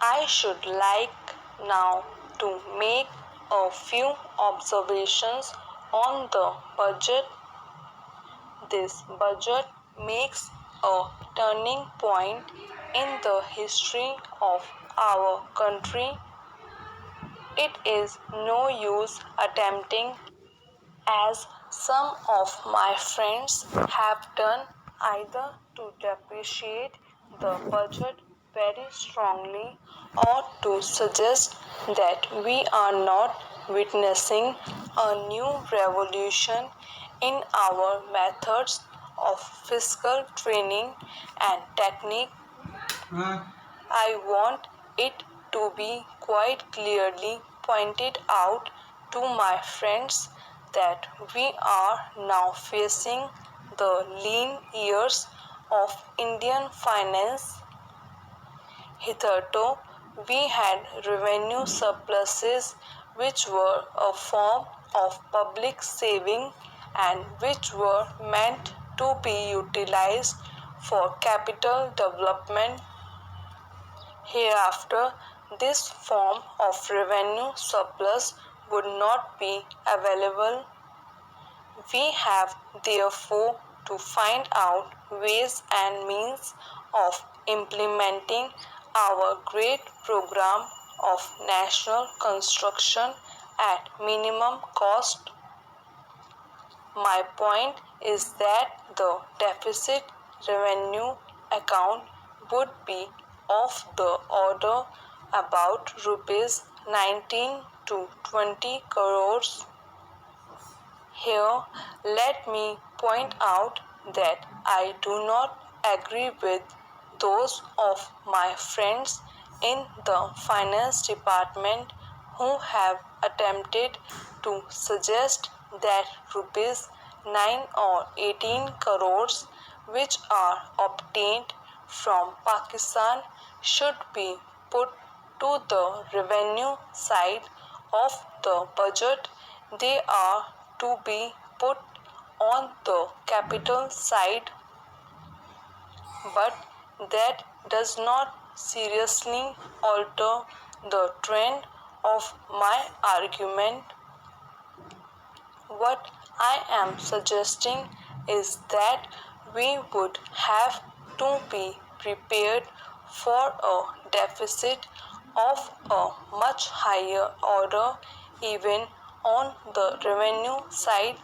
I should like now to make a few observations on the budget. This budget makes a turning point in the history of our country. It is no use attempting, as some of my friends have done, either to depreciate the budget very strongly or to suggest that we are not witnessing a new revolution in our methods of fiscal training and technique. I want it to be quite clearly pointed out to my friends that we are now facing the lean years of Indian finance. Hitherto, we had revenue surpluses which were a form of public saving and which were meant to be utilized for capital development. Hereafter, this form of revenue surplus would not be available. We have therefore to find out ways and means of implementing our great program of national construction at minimum cost. My point is that the deficit revenue account would be of the order about rupees 19 to 20 crores. Here, let me point out that I do not agree with those of my friends in the finance department who have attempted to suggest that rupees 9 or 18 crores which are obtained from Pakistan should be put to the revenue side of the budget. They are to be put on the capital side, but that does not seriously alter the trend of my argument. What I am suggesting is that we would have to be prepared for a deficit of a much higher order even on the revenue side.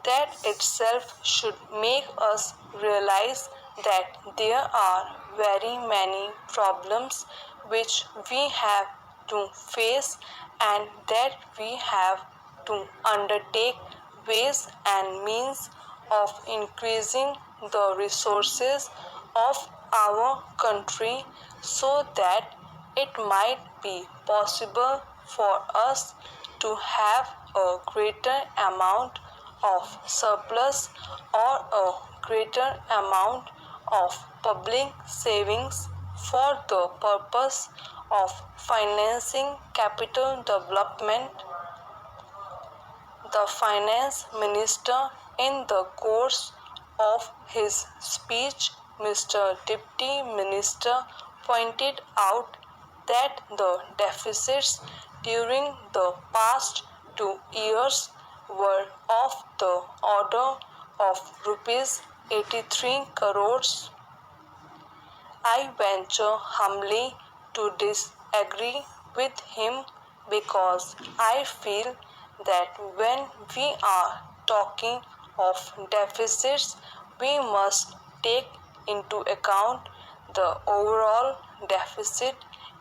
That itself should make us realize that there are very many problems which we have to face and that we have to undertake ways and means of increasing the resources of our country so that it might be possible for us to have a greater amount of surplus or a greater amount of public savings for the purpose of financing capital development. The finance minister, in the course of his speech, Mr. Deputy Minister, pointed out that the deficits during the past 2 years were of the order of rupees 83 crores. I venture humbly to disagree with him because I feel that when we are talking of deficits, we must take into account the overall deficit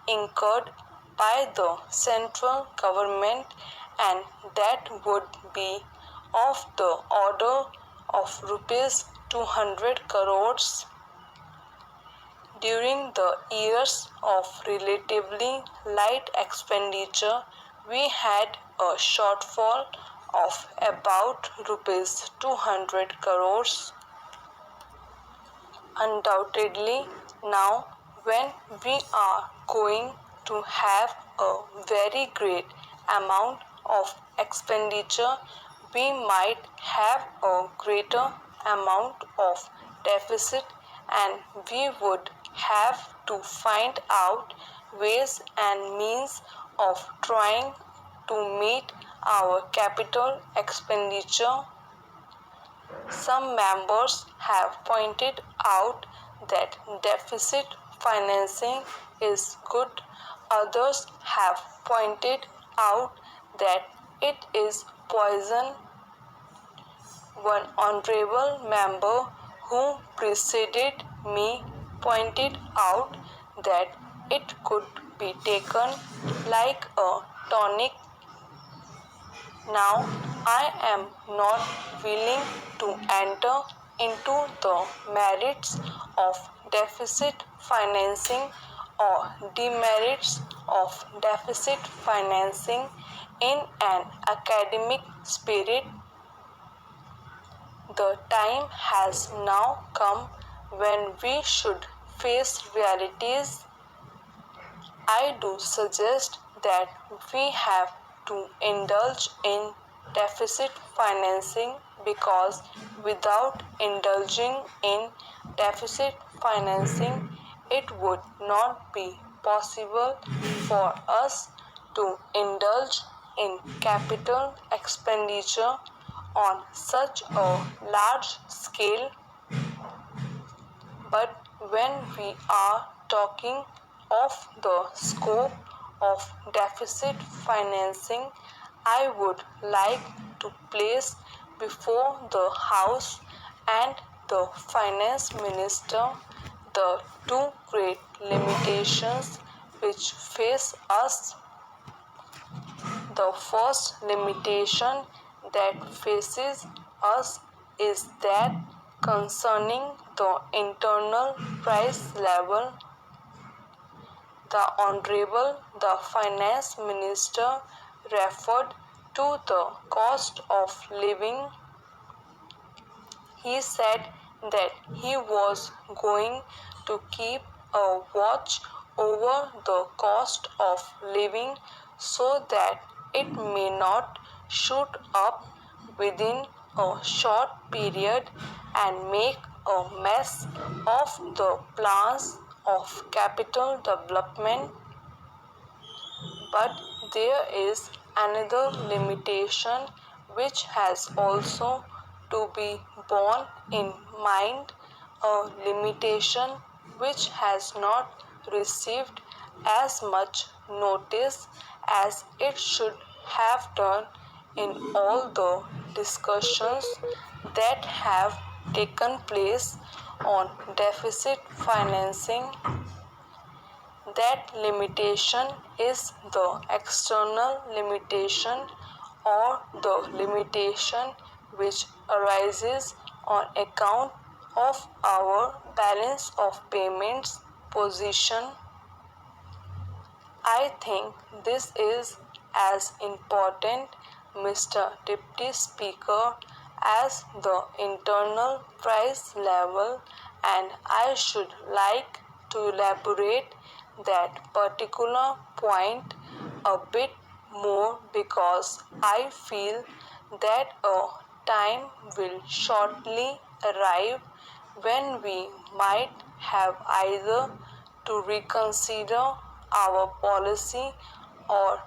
incurred by the central government, and that would be of the order of rupees 200 crores. During the years of relatively light expenditure, we had a shortfall of about rupees 200 crores. Undoubtedly, now when we are going to have a very great amount of expenditure, we might have a greater amount of deficit and we would have to find out ways and means of trying to meet our capital expenditure. Some members have pointed out that deficit financing is good. Others have pointed out that it is poison. One honorable member who preceded me pointed out that it could be taken like a tonic. Now, I am not willing to enter into the merits of deficit financing or demerits of deficit financing in an academic spirit. The time has now come when we should face realities. I do suggest that we have to indulge in deficit financing because without indulging in deficit financing, it would not be possible for us to indulge in capital expenditure on such a large scale. But when we are talking of the scope of deficit financing, I would like to place before the House and the Finance Minister the two great limitations which face us. The first limitation that faces us is that concerning the internal price level. The Honorable the Finance Minister referred to the cost of living. He said that he was going to keep a watch over the cost of living so that it may not shoot up within a short period and make a mess of the plans of capital development. But there is another limitation which has also to be borne in mind, a limitation which has not received as much notice as it should have done in all the discussions that have taken place on deficit financing. That limitation is the external limitation or the limitation which arises on account of our balance of payments position. I think this is as important, Mr. Deputy Speaker, as the internal price level, and I should like to elaborate that particular point a bit more because I feel that a time will shortly arrive when we might have either to reconsider our policy or